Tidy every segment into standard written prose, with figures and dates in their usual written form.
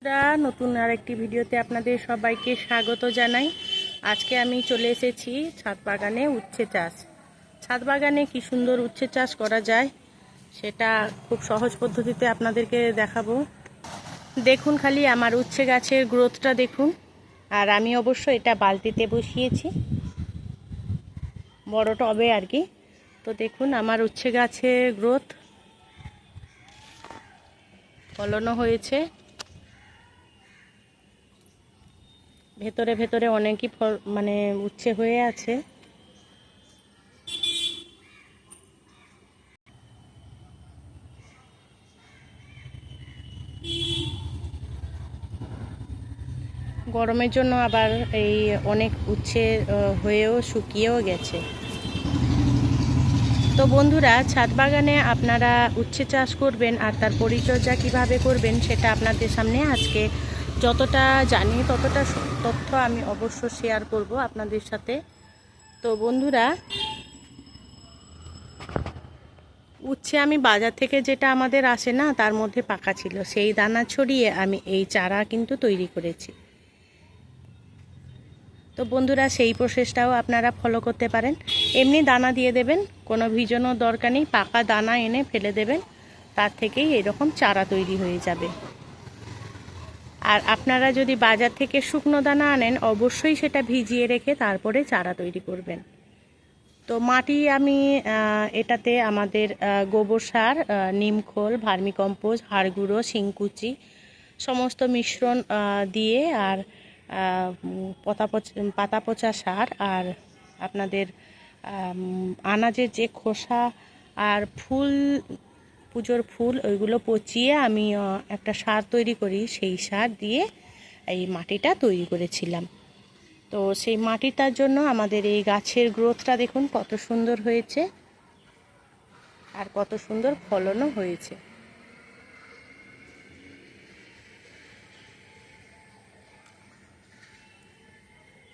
নতুন আরেকটি ভিডিওতে আপনাদের সবাইকে স্বাগত জানাই। আজকে আমি চলে এসেছি ছাদ বাগানে উচ্ছে চাষ। ছাদ বাগানে কি সুন্দর উচ্ছে চাষ করা যায় সেটা খুব সহজ পদ্ধতিতে আপনাদেরকে দেখাবো। দেখুন খালি আমার উচ্ছে গাছের গ্রোথটা দেখুন। আর আমি অবশ্য এটা বালতিতে বসিয়েছি, বড় টবে আর কি। তো দেখুন আমার উচ্ছে গাছের গ্রোথ, ফলনও হয়েছে। ভেতরে ভেতরে অনেকই মানে উচ্ছে হয়ে আছে। গরমের জন্য আবার এই অনেক উচ্ছে হয়েও শুকিয়েও গেছে। তো বন্ধুরা, ছাদ বাগানে আপনারা উচ্ছে চাষ করবেন আর তার পরিচর্যা কিভাবে করবেন সেটা আপনাদের সামনে আজকে যতটা জানি ততটা তথ্য আমি অবশ্য শেয়ার করব আপনাদের সাথে। তো বন্ধুরা, উচ্ছে আমি বাজার থেকে যেটা আমাদের আসে না তার মধ্যে পাকা ছিল, সেই দানা ছড়িয়ে আমি এই চারা কিন্তু তৈরি করেছি। তো বন্ধুরা, সেই প্রসেসটাও আপনারা ফলো করতে পারেন। এমনি দানা দিয়ে দেবেন, কোনো ভিজানোর দরকার নেই, পাকা দানা এনে ফেলে দেবেন, তার থেকেই এরকম চারা তৈরি হয়ে যাবে। আর আপনারা যদি বাজার থেকে শুকনো দানা আনেন অবশ্যই সেটা ভিজিয়ে রেখে তারপরে চারা তৈরি করবেন। তো মাটি আমি এটাতে আমাদের গোবর সার, নিমখোল, ভার্মিকম্পোস্ট, হাড় গুঁড়ো, শিংকুচি সমস্ত মিশ্রণ দিয়ে আর পাতা পচা সার আর আপনাদের আনাজের যে খোসা আর ফুল, পুজোর ফুল, ওইগুলো পচিয়ে আমি একটা সার তৈরি করি, সেই সার দিয়ে এই মাটিটা তৈরি করেছিলাম। তো সেই মাটিটার জন্য আমাদের এই গাছের গ্রোথটা দেখুন কত সুন্দর হয়েছে আর কত সুন্দর ফলনও হয়েছে।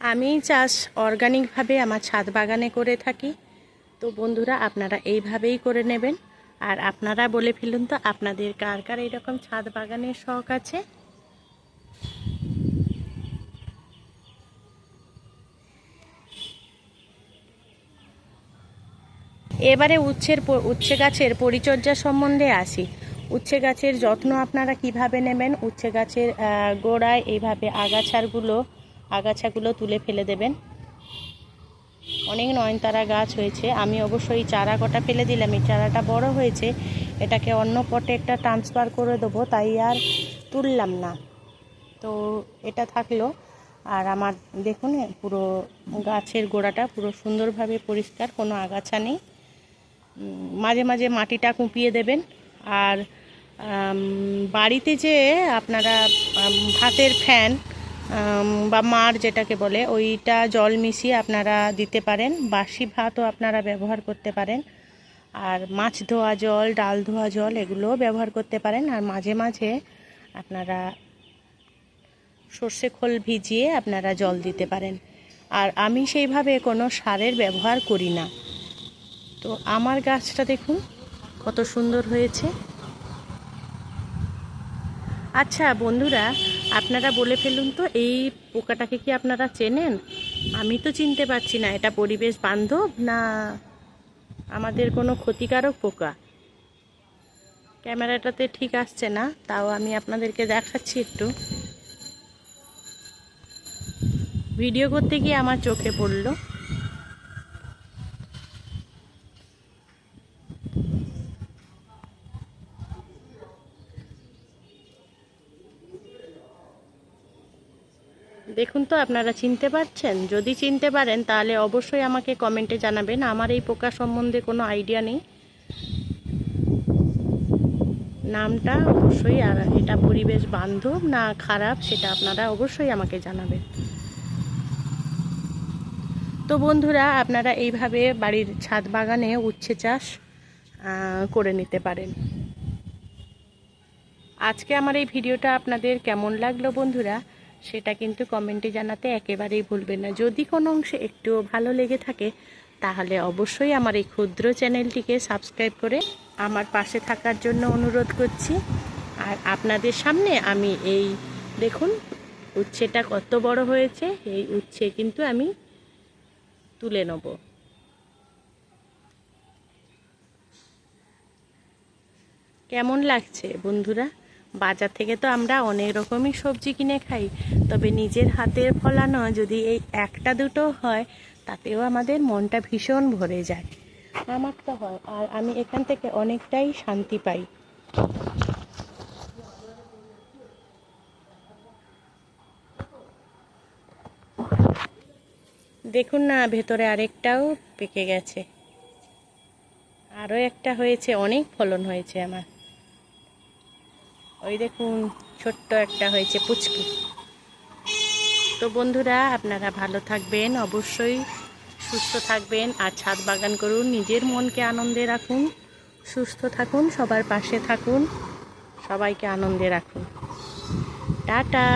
আমি চাষ অর্গানিকভাবে আমার ছাদ বাগানে করে থাকি। তো বন্ধুরা, আপনারা এইভাবেই করে নেবেন। আর আপনারা বলে ফেলুন তো আপনাদের কার কার এরকম ছাদ বাগানের শখ আছে। এবারে উচ্ছে গাছের পরিচর্যা সম্বন্ধে আসি। উচ্ছে গাছের যত্ন আপনারা কিভাবে নেবেন। উচ্ছে গাছের গোড়ায় এইভাবে আগাছাগুলো তুলে ফেলে দেবেন। অনেক নয়নতারা গাছ হয়েছে, আমি অবশ্যই চারা কটা ফেলে দিলাম, এই চারাটা বড় হয়েছে, এটাকে অন্য পটে একটা ট্রান্সফার করে দেবো, তাই আর তুললাম না। তো এটা থাকলো। আর আমার দেখুন পুরো গাছের গোড়াটা পুরো সুন্দরভাবে পরিষ্কার, কোনো আগাছা নেই। মাঝে মাঝে মাটিটা কুপিয়ে দেবেন। আর বাড়িতে যে আপনারা ভাতের ফ্যান বা মাড় যেটাকে বলে, ওইটা জল মিশিয়ে আপনারা দিতে পারেন। বাসি ভাতও আপনারা ব্যবহার করতে পারেন। আর মাছ ধোয়া জল, ডাল ধোয়া জল, এগুলোও ব্যবহার করতে পারেন। আর মাঝে মাঝে আপনারা সর্ষে খোল ভিজিয়ে আপনারা জল দিতে পারেন। আর আমি সেইভাবে কোনো সারের ব্যবহার করি না। তো আমার গাছটা দেখুন কত সুন্দর হয়েছে। আচ্ছা বন্ধুরা, আপনারা বলে ফেলুন তো এই পোকাটাকে কি আপনারা চেনেন? আমি তো চিনতে পারছি না, এটা পরিবেশ বান্ধব না আমাদের কোনো ক্ষতিকারক পোকা। ক্যামেরাটাতে ঠিক আসছে না, তাও আমি আপনাদেরকে দেখাচ্ছি একটু। ভিডিও করতে গিয়ে আমার চোখে পড়লো। দেখুন তো আপনারা চিনতে পারছেন? যদি চিনতে পারেন তাহলে অবশ্যই আমাকে কমেন্টে জানাবেন। আমার এই পোকা সম্বন্ধে কোনো আইডিয়া নেই নামটা অবশ্যই। আর এটা পরিবেশ বান্ধব না খারাপ সেটা আপনারা অবশ্যই আমাকে জানাবেন। তো বন্ধুরা, আপনারা এইভাবে বাড়ির ছাদ বাগানে উচ্ছে চাষ করে নিতে পারেন। আজকে আমার এই ভিডিওটা আপনাদের কেমন লাগলো বন্ধুরা, সেটা কিন্তু কমেন্টে জানাতে একেবারেই ভুলবেন না। যদি কোনো অংশে একটুও ভালো লেগে থাকে তাহলে অবশ্যই আমার এই ক্ষুদ্র চ্যানেলটিকে সাবস্ক্রাইব করে আমার পাশে থাকার জন্য অনুরোধ করছি। আর আপনাদের সামনে আমি এই দেখুন উচ্ছেটা কত বড় হয়েছে। এই উচ্ছে কিন্তু আমি তুলে নেব। কেমন লাগছে বন্ধুরা? বাজার থেকে তো আমরা অনেক রকমই সবজি কিনে খাই, তবে নিজের হাতের ফলানো যদি এই একটা দুটো হয় তাতেও আমাদের মনটা ভীষণ ভরে যায়। আমার তো হয়, আর আমি এখান থেকে অনেকটাই শান্তি পাই। দেখুন না, ভেতরে আরেকটাও পেকে গেছে, আরও একটা হয়েছে, অনেক ফলন হয়েছে আমার। ওই দেখুন ছোট্ট একটা হয়েছে পুচকি। তো বন্ধুরা, আপনারা ভালো থাকবেন, অবশ্যই সুস্থ থাকবেন, আর ছাদ বাগান করুন, নিজের মনকে আনন্দে রাখুন, সুস্থ থাকুন, সবার পাশে থাকুন, সবাইকে আনন্দে রাখুন। টাটা।